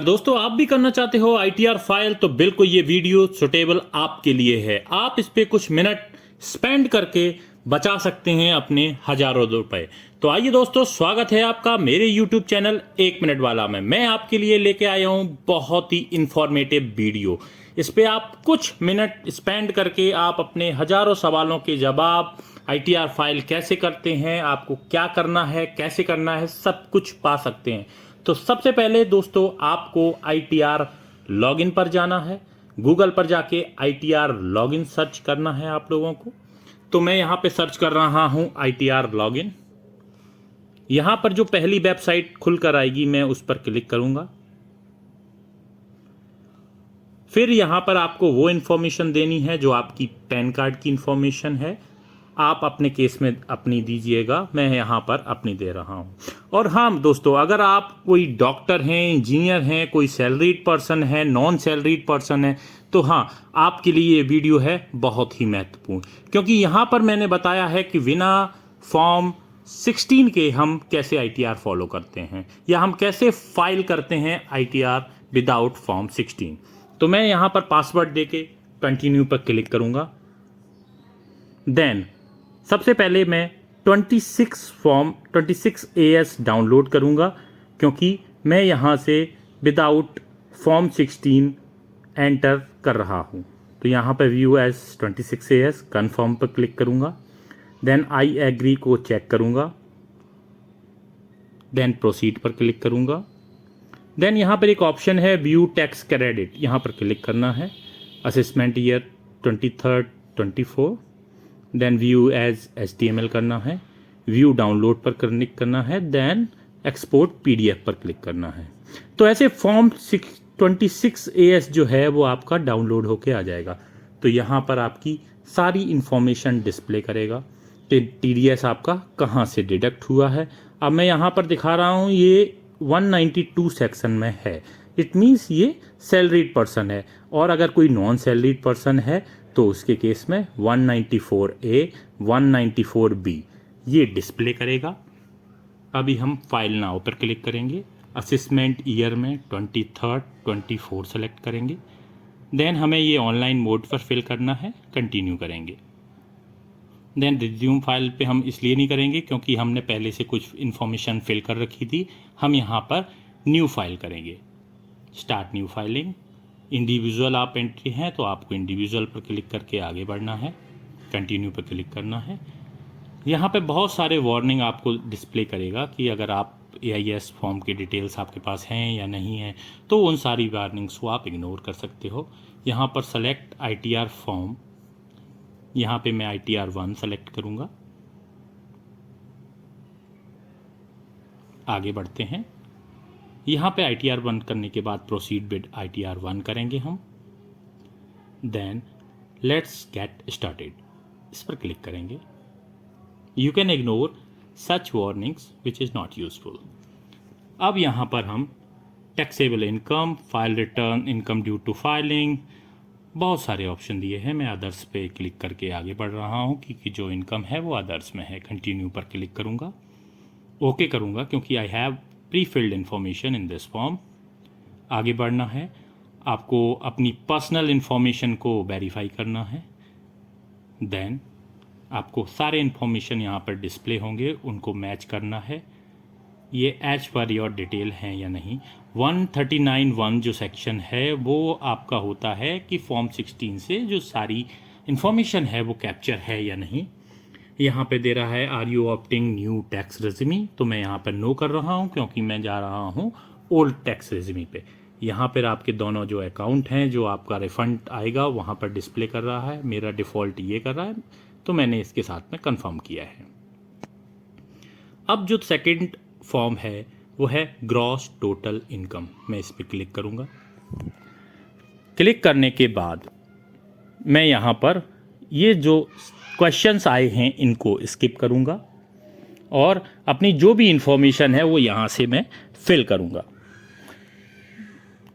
दोस्तों आप भी करना चाहते हो आईटीआर फाइल तो बिल्कुल ये वीडियो सुटेबल आपके लिए है। आप इस पे कुछ मिनट स्पेंड करके बचा सकते हैं अपने हजारों रुपए। तो आइए दोस्तों, स्वागत है आपका मेरे यूट्यूब चैनल एक मिनट वाला में। मैं आपके लिए लेके आया हूं बहुत ही इंफॉर्मेटिव वीडियो। इस पे आप कुछ मिनट स्पेंड करके आप अपने हजारों सवालों के जवाब, आईटीआर फाइल कैसे करते हैं, आपको क्या करना है, कैसे करना है, सब कुछ पा सकते हैं। तो सबसे पहले दोस्तों आपको आईटीआर लॉगिन पर जाना है। गूगल पर जाके आईटीआर लॉगिन सर्च करना है आप लोगों को। तो मैं यहां पे सर्च कर रहा हूं आईटीआर लॉगिन। यहां पर जो पहली वेबसाइट खुलकर आएगी मैं उस पर क्लिक करूंगा। फिर यहां पर आपको वो इंफॉर्मेशन देनी है जो आपकी पैन कार्ड की इंफॉर्मेशन है। आप अपने केस में अपनी दीजिएगा, मैं यहां पर अपनी दे रहा हूं। और हाँ दोस्तों, अगर आप कोई डॉक्टर हैं, इंजीनियर हैं, कोई सैलरीड पर्सन है, नॉन सैलरीड पर्सन है, तो हाँ आपके लिए ये वीडियो है बहुत ही महत्वपूर्ण, क्योंकि यहां पर मैंने बताया है कि बिना फॉर्म 16 के हम कैसे आईटीआर फॉलो करते हैं या हम कैसे फाइल करते हैं आईटीआर विदाउट फॉर्म 16। तो मैं यहां पर पासवर्ड देके कंटिन्यू पर क्लिक करूंगा। देन सबसे पहले मैं 26 AS डाउनलोड करूंगा, क्योंकि मैं यहां से विदाउट फॉर्म 16 एंटर कर रहा हूं। तो यहां पर व्यू एज 26 AS कन्फर्म पर क्लिक करूंगा। देन आई एग्री को चेक करूंगा। देन प्रोसीड पर क्लिक करूंगा। देन यहां पर एक ऑप्शन है व्यू टैक्स क्रेडिट, यहां पर क्लिक करना है। Assessment year 23rd 24। Then view as HTML करना है। व्यू डाउनलोड पर क्लिक करना है। देन एक्सपोर्ट PDF पर क्लिक करना है। तो ऐसे फॉर्म 26 AS जो है वो आपका डाउनलोड होके आ जाएगा। तो यहाँ पर आपकी सारी इंफॉर्मेशन डिस्प्ले करेगा कि TDS आपका कहाँ से डिडक्ट हुआ है। अब मैं यहाँ पर दिखा रहा हूँ ये 192 सेक्शन में है। इट मीन्स ये सैलरीड पर्सन है, और अगर कोई नॉन सैलरीड पर्सन है तो उसके केस में 194A 194B ये डिस्प्ले करेगा। अभी हम फाइल नाउ पर क्लिक करेंगे। असेसमेंट ईयर में 23rd 24 सेलेक्ट करेंगे। देन हमें ये ऑनलाइन मोड पर फिल करना है, कंटिन्यू करेंगे। देन रिज्यूम फाइल पे हम इसलिए नहीं करेंगे क्योंकि हमने पहले से कुछ इन्फॉर्मेशन फिल कर रखी थी। हम यहाँ पर न्यू फाइल करेंगे, स्टार्ट न्यू फाइलिंग। इंडिविजुअल आप एंट्री हैं तो आपको इंडिविजुअल पर क्लिक करके आगे बढ़ना है, कंटिन्यू पर क्लिक करना है। यहाँ पे बहुत सारे वार्निंग आपको डिस्प्ले करेगा कि अगर आप AIS फॉर्म की डिटेल्स आपके पास हैं या नहीं है, तो उन सारी वार्निंग्स को आप इग्नोर कर सकते हो। यहाँ पर सेलेक्ट आईटीआर फॉर्म, यहाँ पे मैं आईटीआर 1 सेलेक्ट करूँगा। आगे बढ़ते हैं। यहाँ पे आईटीआर 1 करने के बाद प्रोसीड विद आईटीआर 1 करेंगे हम। देन लेट्स गेट स्टार्टेड, इस पर क्लिक करेंगे। You can ignore such warnings which is not useful. अब यहाँ पर हम taxable income, file return, income due to filing, बहुत सारे ऑप्शन दिए हैं। मैं अदर्स पे क्लिक करके आगे बढ़ रहा हूँ क्योंकि जो इनकम है वो अदर्स में है। कंटिन्यू पर क्लिक करूँगा, ओके करूँगा क्योंकि I have pre filled information in this form. आगे बढ़ना है, आपको अपनी पर्सनल इंफॉर्मेशन को वेरीफाई करना है। देन आपको सारे इंफॉर्मेशन यहाँ पर डिस्प्ले होंगे, उनको मैच करना है। ये एज पर योर डिटेल हैं या नहीं। 139(1) जो सेक्शन है वो आपका होता है कि फॉर्म 16 से जो सारी इंफॉर्मेशन है वो कैप्चर है या नहीं। यहाँ पे दे रहा है are you opting new tax regime, तो मैं यहाँ पर नो कर रहा हूँ क्योंकि मैं जा रहा हूँ ओल्ड टैक्स रेजिमी पे। यहाँ पर आपके दोनों जो अकाउंट हैं, जो आपका रिफंड आएगा वहाँ पर डिस्प्ले कर रहा है। मेरा डिफ़ॉल्ट ये कर रहा है, तो मैंने इसके साथ में कंफर्म किया है। अब जो सेकंड फॉर्म है वो है ग्रॉस टोटल इनकम। मैं इस पर क्लिक करूँगा। क्लिक करने के बाद मैं यहाँ पर ये जो क्वेश्चंस आए हैं इनको स्किप करूँगा और अपनी जो भी इंफॉर्मेशन है वो यहाँ से मैं फिल करूँगा।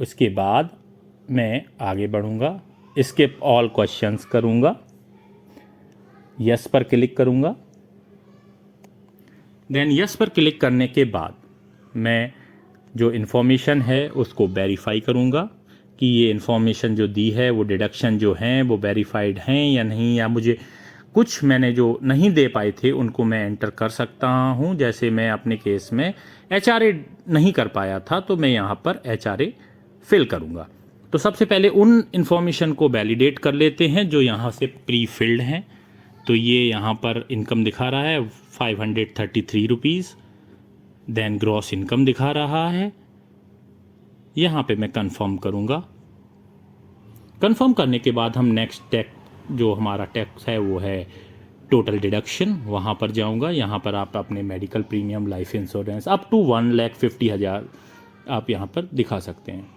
उसके बाद मैं आगे बढ़ूँगा, स्किप ऑल क्वेश्चंस करूँगा, यस पर क्लिक करूँगा। देन यस पर क्लिक करने के बाद मैं जो इन्फॉर्मेशन है उसको वेरीफाई करूँगा कि ये इन्फॉर्मेशन जो दी है वो डिडक्शन जो हैं वो वेरीफाइड हैं या नहीं, या मुझे कुछ मैंने जो नहीं दे पाए थे उनको मैं एंटर कर सकता हूँ। जैसे मैं अपने केस में HRA नहीं कर पाया था तो मैं यहाँ पर HRA फिल करूँगा। तो सबसे पहले उन इन्फॉर्मेशन को वैलिडेट कर लेते हैं जो यहाँ से प्री फिल्ड हैं। तो ये यहाँ पर इनकम दिखा रहा है 533 रुपीज़, देन ग्रॉस इनकम दिखा रहा है। यहाँ पे मैं कंफर्म करूँगा। कंफर्म करने के बाद हम नेक्स्ट टैक्स जो हमारा टैक्स है वो है टोटल डिडक्शन, वहाँ पर जाऊँगा। यहाँ पर आप अपने medical premium, life insurance up to 1,50,000 आप यहाँ पर दिखा सकते हैं।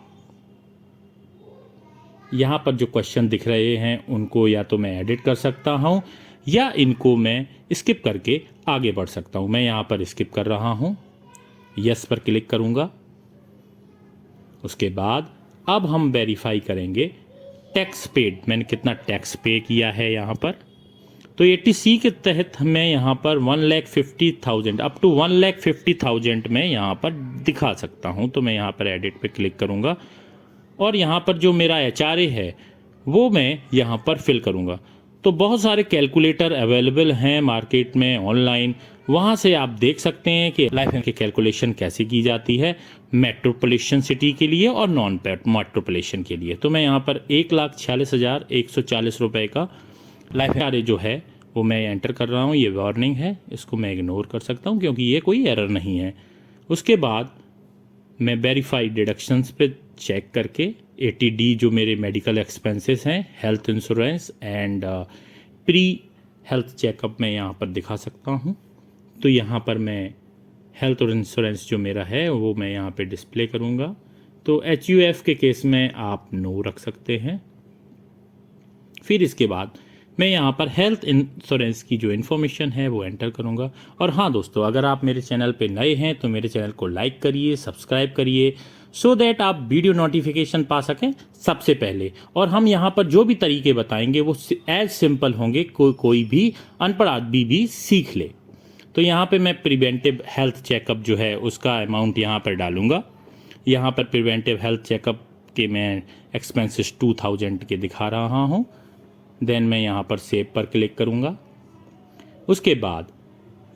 यहाँ पर जो क्वेश्चन दिख रहे हैं उनको या तो मैं एडिट कर सकता हूँ या इनको मैं स्किप करके आगे बढ़ सकता हूँ। मैं यहाँ पर स्किप कर रहा हूँ, यस पर क्लिक करूँगा। उसके बाद अब हम वेरीफाई करेंगे टैक्स पेड, मैंने कितना टैक्स पे किया है यहाँ पर। तो 80C के तहत मैं यहाँ पर 1,50,000 अप टू 1,50,000 में यहाँ पर दिखा सकता हूँ। तो मैं यहाँ पर एडिट पे क्लिक करूँगा और यहाँ पर जो मेरा HRA है वो मैं यहाँ पर फिल करूँगा। तो बहुत सारे कैलकुलेटर अवेलेबल हैं मार्केट में ऑनलाइन, वहाँ से आप देख सकते हैं कि लाइफ की कैलकुलेशन कैसे की जाती है मेट्रोपोलिटन सिटी के लिए और नॉन मेट्रोपोलिटन के लिए। तो मैं यहाँ पर 1,46,140 रुपये का लाइफ HRA जो है वो मैं एंटर कर रहा हूँ। ये वार्निंग है, इसको मैं इग्नोर कर सकता हूँ क्योंकि ये कोई एरर नहीं है। उसके बाद मैं वेरीफाइड डिडक्शंस पे चेक करके 80D जो मेरे मेडिकल एक्सपेंसेस हैं, health insurance and pre health checkup मैं यहाँ पर दिखा सकता हूँ। तो यहाँ पर मैं हेल्थ और इंश्योरेंस जो मेरा है वो मैं यहाँ पे डिस्प्ले करूँगा। तो HUF के केस में आप नो रख सकते हैं। फिर इसके बाद मैं यहाँ पर हेल्थ इंश्योरेंस की जो इन्फॉर्मेशन है वो एंटर करूँगा। और हाँ दोस्तों, अगर आप मेरे चैनल पे नए हैं तो मेरे चैनल को लाइक करिए, सब्सक्राइब करिए, सो दैट आप वीडियो नोटिफिकेशन पा सकें सबसे पहले। और हम यहाँ पर जो भी तरीके बताएंगे वो एज सिंपल होंगे, कोई भी अनपढ़ आदमी भी सीख ले। तो यहाँ पे मैं प्रिवेंटिव हेल्थ चेकअप जो है उसका अमाउंट यहाँ पर डालूँगा। यहाँ पर प्रिवेंटिव हेल्थ चेकअप के मैं एक्सपेंसेस 2,000 के दिखा रहा हूँ। देन मैं यहाँ पर सेव पर क्लिक करूँगा। उसके बाद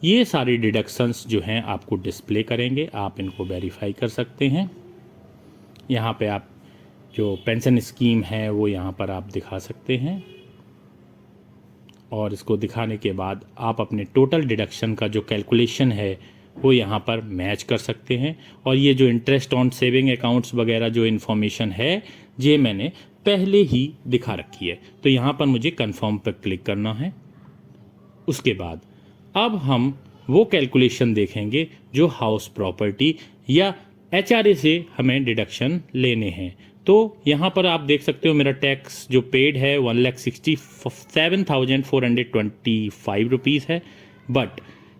ये सारी डिडक्शंस जो हैं आपको डिस्प्ले करेंगे, आप इनको वेरीफाई कर सकते हैं। यहाँ पे आप जो पेंशन स्कीम है वो यहाँ पर आप दिखा सकते हैं और इसको दिखाने के बाद आप अपने टोटल डिडक्शन का जो कैलकुलेशन है वो यहाँ पर मैच कर सकते हैं। और ये जो इंटरेस्ट ऑन सेविंग अकाउंट्स वगैरह जो इन्फॉर्मेशन है ये मैंने पहले ही दिखा रखी है। तो यहाँ पर मुझे कंफर्म पर क्लिक करना है। उसके बाद अब हम वो कैलकुलेशन देखेंगे जो हाउस प्रॉपर्टी या HRA से हमें डिडक्शन लेने हैं। तो यहाँ पर आप देख सकते हो मेरा टैक्स जो पेड है 1,67,425 रुपीज़ है, बट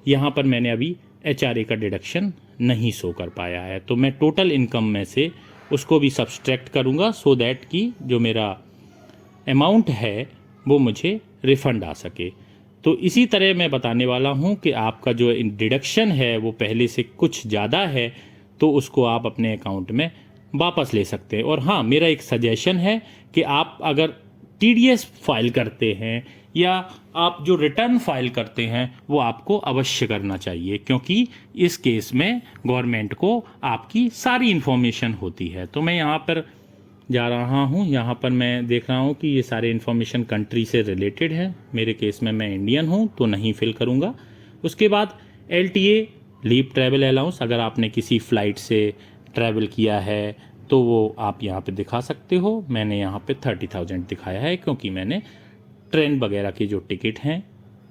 यहाँ पर मैंने अभी HRA का डिडक्शन नहीं शो कर पाया है। तो मैं टोटल इनकम में से उसको भी सब्सट्रैक्ट करूँगा सो दैट कि जो मेरा अमाउंट है वो मुझे रिफ़ंड आ सके। तो इसी तरह मैं बताने वाला हूँ कि आपका जो डिडक्शन है वो पहले से कुछ ज़्यादा है तो उसको आप अपने अकाउंट में वापस ले सकते हैं। और हाँ, मेरा एक सजेशन है कि आप अगर TDS फाइल करते हैं या आप जो रिटर्न फाइल करते हैं वो आपको अवश्य करना चाहिए, क्योंकि इस केस में गवर्नमेंट को आपकी सारी इन्फॉर्मेशन होती है। तो मैं यहाँ पर जा रहा हूँ, यहाँ पर मैं देख रहा हूँ कि ये सारे इन्फॉर्मेशन कंट्री से रिलेटेड है। मेरे केस में मैं इंडियन हूँ तो नहीं फिल करूँगा। उसके बाद LTA लीव ट्रैवल अलाउंस, अगर आपने किसी फ़्लाइट से ट्रैवल किया है तो वो आप यहाँ पे दिखा सकते हो। मैंने यहाँ पे 30,000 दिखाया है क्योंकि मैंने ट्रेन वगैरह की जो टिकट हैं,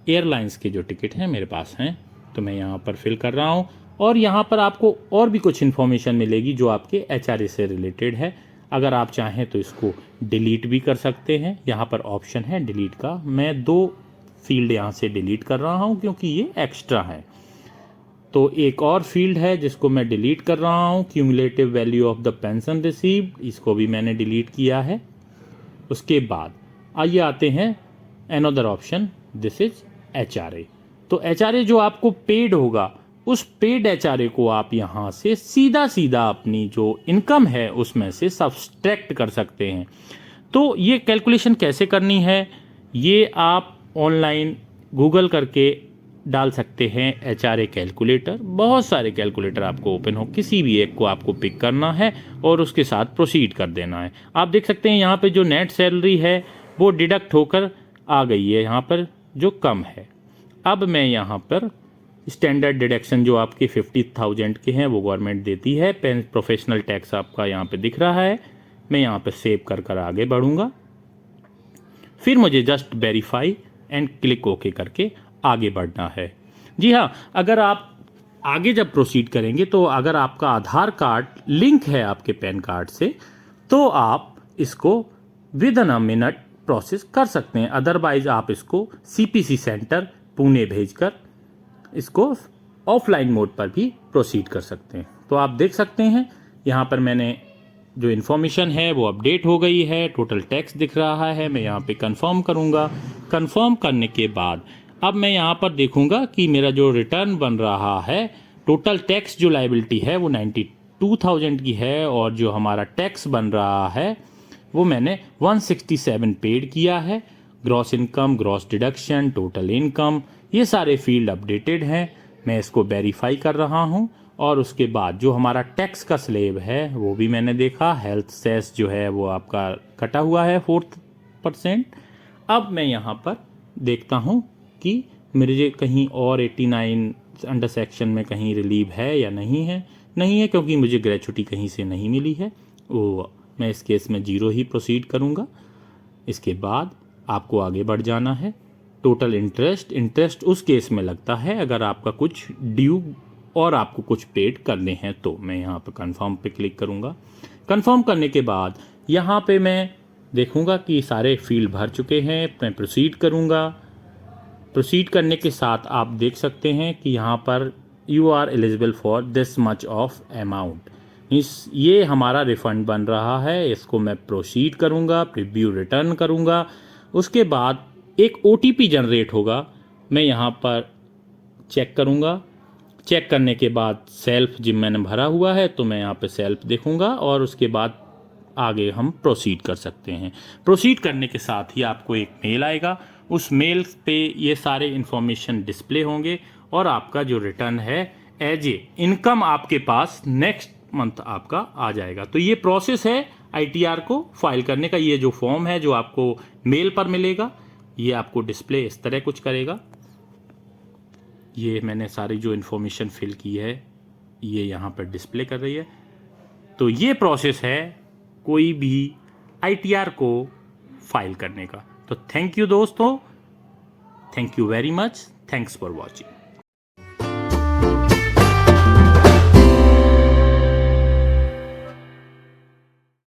एयरलाइंस के जो टिकट हैं मेरे पास हैं, तो मैं यहाँ पर फिल कर रहा हूँ। और यहाँ पर आपको और भी कुछ इन्फॉर्मेशन मिलेगी जो आपके HRA से रिलेटेड है। अगर आप चाहें तो इसको डिलीट भी कर सकते हैं, यहाँ पर ऑप्शन है डिलीट का। मैं 2 फील्ड यहाँ से डिलीट कर रहा हूँ क्योंकि ये एक्स्ट्रा है। तो एक और फील्ड है जिसको मैं डिलीट कर रहा हूँ, cumulative value of the pension received, इसको भी मैंने डिलीट किया है। उसके बाद आइए आते हैं another option, this is HRA। तो HRA जो आपको पेड होगा उस पेड एचआरए को आप यहाँ से सीधा सीधा अपनी जो इनकम है उसमें से सब्सट्रैक्ट कर सकते हैं। तो ये कैलकुलेशन कैसे करनी है ये आप ऑनलाइन गूगल करके डाल सकते हैं एचआरए कैलकुलेटर। बहुत सारे कैलकुलेटर आपको ओपन हो, किसी भी एक को आपको पिक करना है और उसके साथ प्रोसीड कर देना है। आप देख सकते हैं यहाँ पे जो नेट सैलरी है वो डिडक्ट होकर आ गई है यहाँ पर जो कम है। अब मैं यहाँ पर स्टैंडर्ड डिडक्शन जो आपके 50,000 के हैं वो गवर्नमेंट देती है। प्रोफेशनल टैक्स आपका यहाँ पे दिख रहा है। मैं यहाँ पे सेव कर आगे बढ़ूँगा। फिर मुझे just verify and click okay करके आगे बढ़ना है। जी हाँ, अगर आप आगे जब प्रोसीड करेंगे तो अगर आपका आधार कार्ड लिंक है आपके पैन कार्ड से तो आप इसको with in a minute process कर सकते हैं। अदरवाइज आप इसको सीपीसी सेंटर पुणे भेजकर इसको ऑफलाइन मोड पर भी प्रोसीड कर सकते हैं। तो आप देख सकते हैं यहाँ पर मैंने जो इन्फॉर्मेशन है वो अपडेट हो गई है। टोटल टैक्स दिख रहा है। मैं यहाँ पे कंफर्म करूँगा। कंफर्म करने के बाद अब मैं यहाँ पर देखूँगा कि मेरा जो रिटर्न बन रहा है, टोटल टैक्स जो लायबिलिटी है वो 92,000 की है और जो हमारा टैक्स बन रहा है वो मैंने 167 पेड किया है। Gross income, gross deduction, total income, ये सारे फील्ड अपडेटेड हैं। मैं इसको वेरीफाई कर रहा हूँ और उसके बाद जो हमारा टैक्स का स्लेब है वो भी मैंने देखा। हेल्थ सेस जो है वो आपका कटा हुआ है 4%। अब मैं यहाँ पर देखता हूँ कि मुझे कहीं और 89 अंडर सेक्शन में कहीं रिलीव है या नहीं है। नहीं है क्योंकि मुझे ग्रेचुटी कहीं से नहीं मिली है। वो मैं इस केस में 0 ही प्रोसीड करूँगा। इसके बाद आपको आगे बढ़ जाना है। टोटल इंटरेस्ट उस केस में लगता है अगर आपका कुछ ड्यू और आपको कुछ पेड करने हैं तो। मैं यहाँ पे कंफर्म पे क्लिक करूँगा। कंफर्म करने के बाद यहाँ पे मैं देखूँगा कि सारे फील्ड भर चुके हैं। मैं प्रोसीड करूँगा। प्रोसीड करने के साथ आप देख सकते हैं कि यहाँ पर you are eligible for this much of amount, ये हमारा रिफंड बन रहा है। इसको मैं प्रोसीड करूँगा, प्रीव्यू रिटर्न करूँगा। उसके बाद एक OTP जनरेट होगा। मैं यहाँ पर चेक करूँगा। चेक करने के बाद सेल्फ जिम मैंने भरा हुआ है तो मैं यहाँ पे सेल्फ देखूँगा और उसके बाद आगे हम प्रोसीड कर सकते हैं। प्रोसीड करने के साथ ही आपको एक मेल आएगा। उस मेल पे ये सारे इन्फॉर्मेशन डिस्प्ले होंगे और आपका जो रिटर्न है एज ए इनकम आपके पास नेक्स्ट मंथ आपका आ जाएगा। तो ये प्रोसेस है ITR को फाइल करने का। ये जो फॉर्म है जो आपको मेल पर मिलेगा ये आपको डिस्प्ले इस तरह कुछ करेगा। ये मैंने सारी जो इन्फॉर्मेशन फिल की है ये यहाँ पर डिस्प्ले कर रही है। तो ये प्रोसेस है कोई भी ITR को फाइल करने का। तो थैंक यू दोस्तों, thank you very much, thanks for watching.